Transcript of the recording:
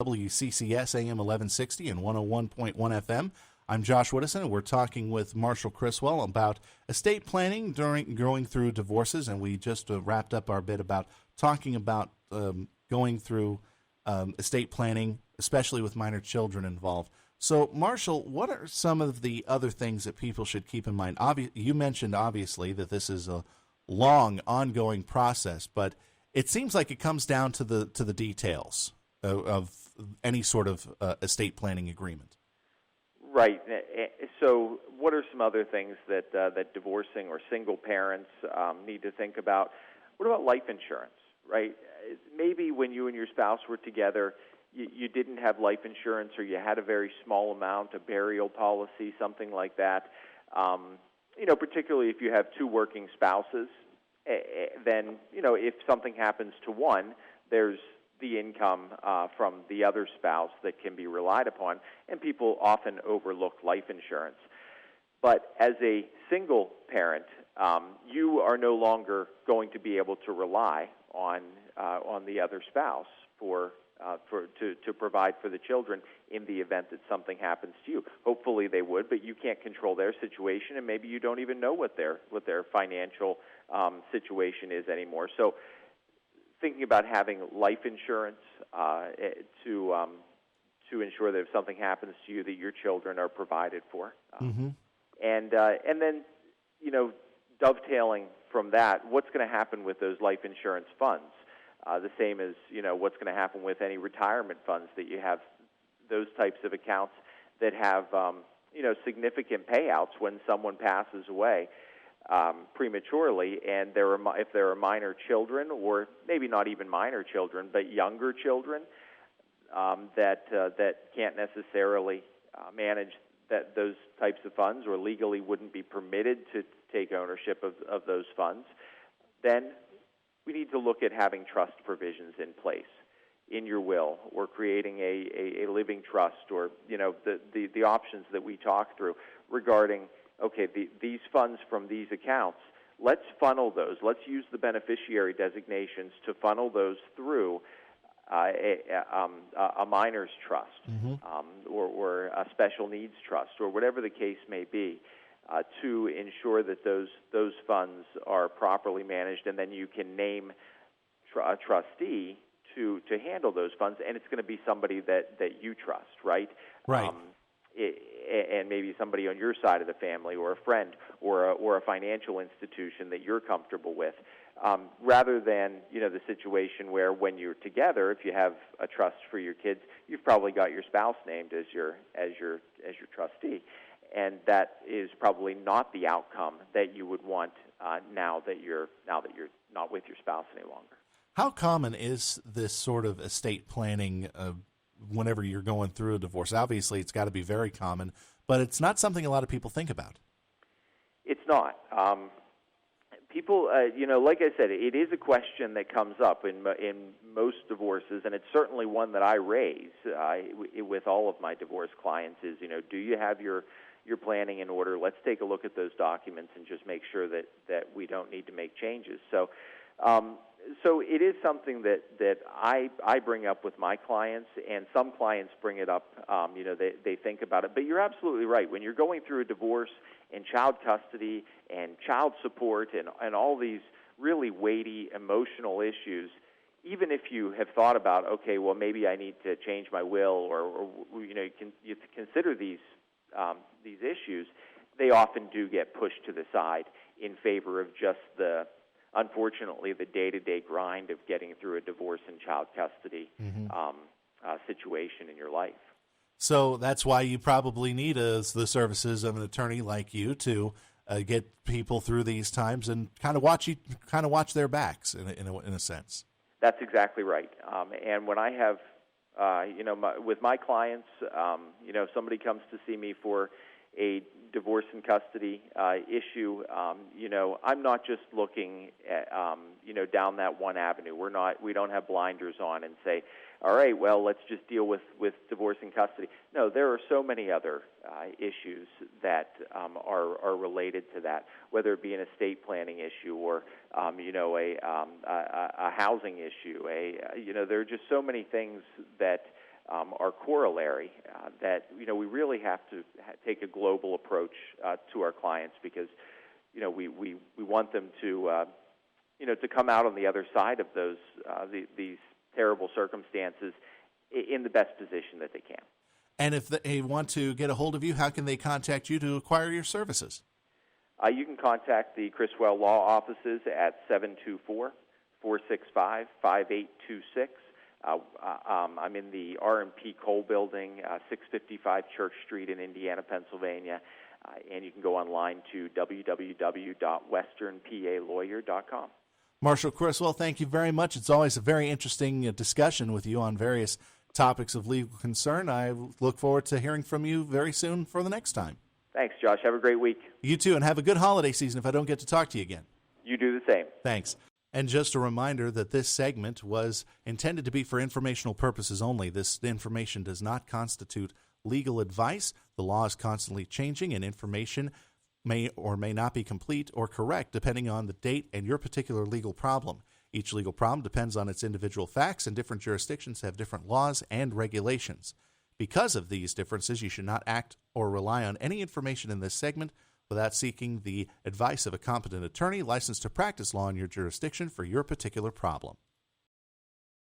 WCCS AM 1160 and 101.1 FM. I'm Josh Woodison, and we're talking with Marshall Chriswell about estate planning during going through divorces, and we just wrapped up our bit about talking about going through estate planning, especially with minor children involved. So, Marshall, what are some of the other things that people should keep in mind? You mentioned, obviously, that this is a long, ongoing process, but it seems like it comes down to the details of any sort of estate planning agreement. Right. So what are some other things that divorcing or single parents need to think about? What about life insurance, right? Maybe when you and your spouse were together, you didn't have life insurance, or you had a very small amount, a burial policy, something like that. Particularly if you have two working spouses, then, if something happens to one, there's the income from the other spouse that can be relied upon, and people often overlook life insurance. But as a single parent, you are no longer going to be able to rely on the other spouse to provide for the children in the event that something happens to you. Hopefully they would, but you can't control their situation, and maybe you don't even know what their financial situation is anymore. So thinking about having life insurance to ensure that if something happens to you, that your children are provided for, and then dovetailing from that, what's going to happen with those life insurance funds? The same as what's going to happen with any retirement funds that you have, those types of accounts that have significant payouts when someone passes away prematurely, and if there are minor children, or maybe not even minor children, but younger children that can't necessarily manage those types of funds, or legally wouldn't be permitted to take ownership of those funds, then we need to look at having trust provisions in place in your will, or creating a living trust, or the options that we talk through regarding, okay, these funds from these accounts, let's funnel those. Let's use the beneficiary designations to funnel those through a minor's trust, or a special needs trust, or whatever the case may be, to ensure that those funds are properly managed, and then you can name a trustee to handle those funds, and it's going to be somebody that you trust, right? Right. And maybe somebody on your side of the family, or a friend, or a financial institution that you're comfortable with, rather than the situation where when you're together, if you have a trust for your kids, you've probably got your spouse named as your trustee, and that is probably not the outcome that you would want now that you're not with your spouse any longer. How common is this sort of estate planning whenever you're going through a divorce? Obviously, it's got to be very common, but it's not something a lot of people think about. It's not. People, like I said, it is a question that comes up in most divorces, and it's certainly one that I raise with all of my divorce clients is, do you have your planning in order? Let's take a look at those documents and just make sure that we don't need to make changes. So it is something that I bring up with my clients, and some clients bring it up. They think about it. But you're absolutely right. When you're going through a divorce and child custody and child support and all these really weighty emotional issues, even if you have thought about, okay, well, maybe I need to change my will, or you consider these issues, they often do get pushed to the side in favor of just unfortunately, the day-to-day grind of getting through a divorce and child custody situation in your life. So that's why you probably need the services of an attorney like you to get people through these times and kind of watch their backs in a sense. That's exactly right. And when I have, with my clients, if somebody comes to see me for a divorce and custody issue, I'm not just looking at, down that one avenue. We don't have blinders on and say, all right, well, let's just deal with divorce and custody. No, there are so many other issues that are related to that, whether it be an estate planning issue or, a housing issue. There are just so many things that are corollary. That we really have to take a global approach to our clients, because we want them to to come out on the other side of these terrible circumstances in the best position that they can. And if they want to get a hold of you, how can they contact you to acquire your services? You can contact the Chriswell Law offices at 724-465-5826. I'm in the R&P Cole Building, 655 Church Street in Indiana, Pennsylvania. And you can go online to www.westernpalawyer.com. Marshall Chriswell, thank you very much. It's always a very interesting discussion with you on various topics of legal concern. I look forward to hearing from you very soon for the next time. Thanks, Josh. Have a great week. You too, and have a good holiday season if I don't get to talk to you again. You do the same. Thanks. And just a reminder that this segment was intended to be for informational purposes only. This information does not constitute legal advice. The law is constantly changing, and information may or may not be complete or correct depending on the date and your particular legal problem. Each legal problem depends on its individual facts, and different jurisdictions have different laws and regulations. Because of these differences, you should not act or rely on any information in this segment without seeking the advice of a competent attorney licensed to practice law in your jurisdiction for your particular problem.